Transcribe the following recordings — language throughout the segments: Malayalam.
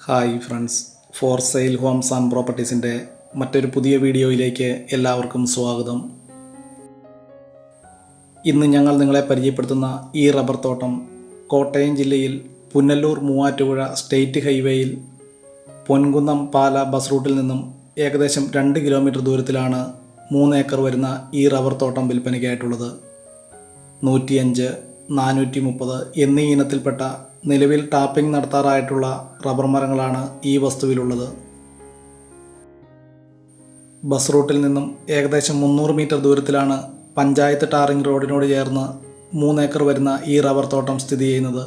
Hi friends, for sale homes and പ്രോപ്പർട്ടീസിൻ്റെ മറ്റൊരു പുതിയ വീഡിയോയിലേക്ക് എല്ലാവർക്കും സ്വാഗതം. ഇന്ന് ഞങ്ങൾ നിങ്ങളെ പരിചയപ്പെടുത്തുന്ന ഈ റബ്ബർ തോട്ടം കോട്ടയം ജില്ലയിൽ പുനലൂർ മൂവാറ്റുപുഴ സ്റ്റേറ്റ് ഹൈവേയിൽ പൊൻകുന്നം പാല ബസ് റൂട്ടിൽ നിന്നും ഏകദേശം 2 കിലോമീറ്റർ ദൂരത്തിലാണ് 3 ഏക്കർ വരുന്ന ഈ റബ്ബർ തോട്ടം വിൽപ്പനയ്ക്കായിട്ടുള്ളത്. 105, 430 എന്നീ ഇനത്തിൽപ്പെട്ട നിലവിൽ ടാപ്പിംഗ് നടത്താറായിട്ടുള്ള റബ്ബർ മരങ്ങളാണ് ഈ വസ്തുവിലുള്ളത്. ബസ് റൂട്ടിൽ നിന്നും ഏകദേശം 300 മീറ്റർ ദൂരത്തിലാണ് പഞ്ചായത്ത് ടാറിംഗ് റോഡിനോട് ചേർന്ന് 3 ഏക്കർ വരുന്ന ഈ റബ്ബർ തോട്ടം സ്ഥിതി ചെയ്യുന്നത്.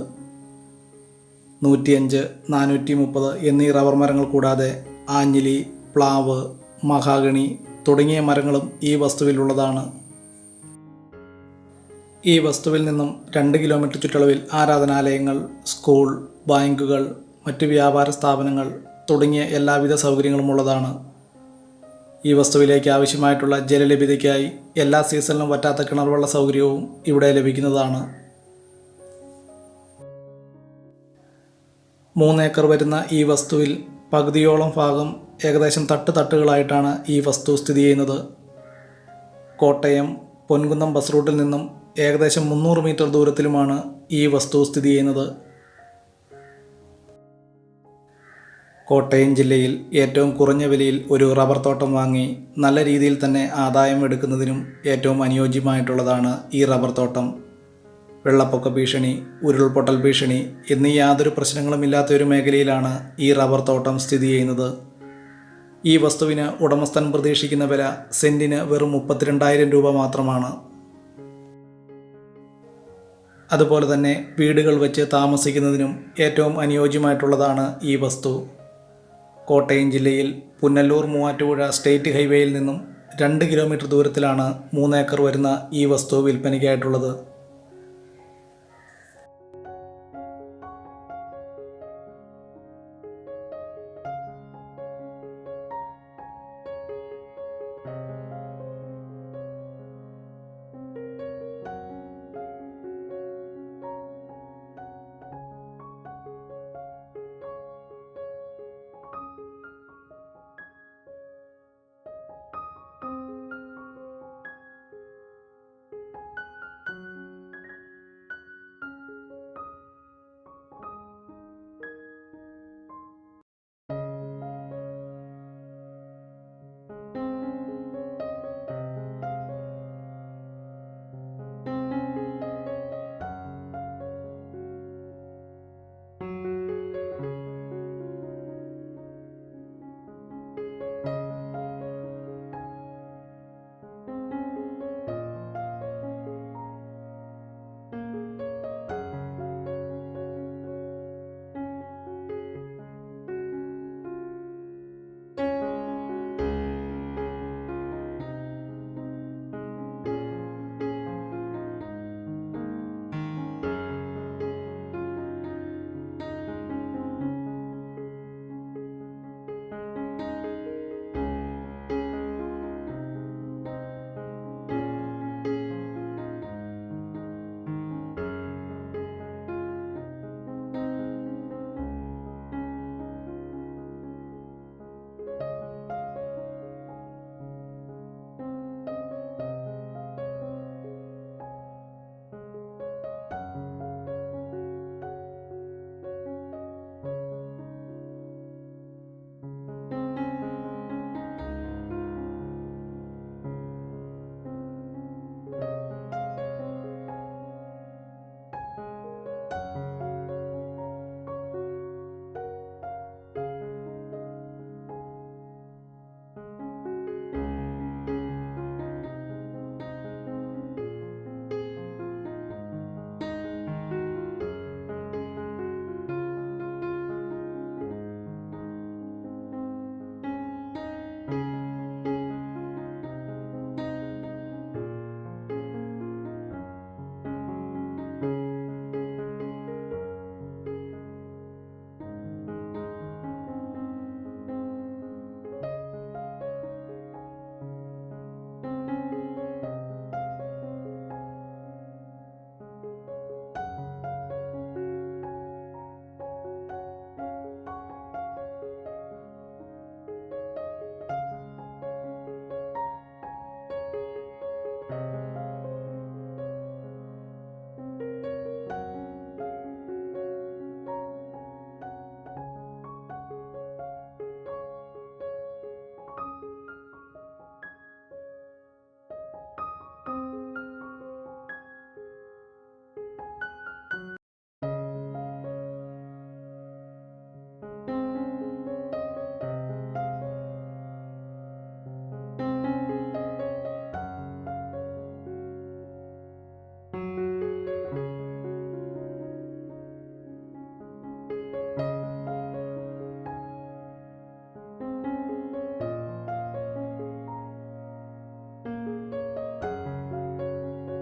105, 430 എന്നീ റബ്ബർ മരങ്ങൾ കൂടാതെ ആഞ്ഞിലി, പ്ലാവ്, മഹാഗണി തുടങ്ങിയ മരങ്ങളും ഈ വസ്തുവിലുള്ളതാണ്. ഈ വസ്തുവിൽ നിന്നും 2 കിലോമീറ്റർ ചുറ്റളവിൽ ആരാധനാലയങ്ങൾ, സ്കൂൾ, ബാങ്കുകൾ, മറ്റ് വ്യാപാര സ്ഥാപനങ്ങൾ തുടങ്ങിയ എല്ലാവിധ സൗകര്യങ്ങളും ഉള്ളതാണ്. ഈ വസ്തുവിലേക്ക് ആവശ്യമായിട്ടുള്ള ജലലഭ്യതയ്ക്കായി എല്ലാ സീസണിലും വറ്റാത്ത കിണർവെള്ള സൗകര്യവും ഇവിടെ ലഭിക്കുന്നതാണ്. 3 ഏക്കർ വരുന്ന ഈ വസ്തുവിൽ പകുതിയോളം ഭാഗം ഏകദേശം തട്ടുകളായിട്ടാണ് ഈ വസ്തു സ്ഥിതി ചെയ്യുന്നത്. കോട്ടയം പൊൻകുന്നം ബസ് റൂട്ടിൽ നിന്നും ഏകദേശം 300 മീറ്റർ ദൂരത്തിലുമാണ് ഈ വസ്തു സ്ഥിതി ചെയ്യുന്നത്. കോട്ടയം ജില്ലയിൽ ഏറ്റവും കുറഞ്ഞ വിലയിൽ ഒരു റബ്ബർ തോട്ടം വാങ്ങി നല്ല രീതിയിൽ തന്നെ ആദായം എടുക്കുന്നതിനും ഏറ്റവും അനുയോജ്യമായിട്ടുള്ളതാണ് ഈ റബ്ബർ തോട്ടം. വെള്ളപ്പൊക്ക ഭീഷണി, ഉരുൾപൊട്ടൽ ഭീഷണി എന്നീ യാതൊരു പ്രശ്നങ്ങളുമില്ലാത്ത ഒരു മേഖലയിലാണ് ഈ റബ്ബർ തോട്ടം സ്ഥിതി ചെയ്യുന്നത്. ഈ വസ്തുവിന് ഉടമസ്ഥൻ പ്രതീക്ഷിക്കുന്ന വില സെൻറ്റിന് വെറും 32,000 രൂപ മാത്രമാണ്. അതുപോലെ തന്നെ വീടുകൾ വെച്ച് താമസിക്കുന്നതിനും ഏറ്റവും അനുയോജ്യമായിട്ടുള്ളതാണ് ഈ വസ്തു. കോട്ടയം ജില്ലയിൽ പുനലൂർ മൂവാറ്റുപുഴ സ്റ്റേറ്റ് ഹൈവേയിൽ നിന്നും 2 കിലോമീറ്റർ ദൂരത്തിലാണ് 3 ഏക്കർ വരുന്ന ഈ വസ്തു വിൽപ്പനയ്ക്കായിട്ടുള്ളത്.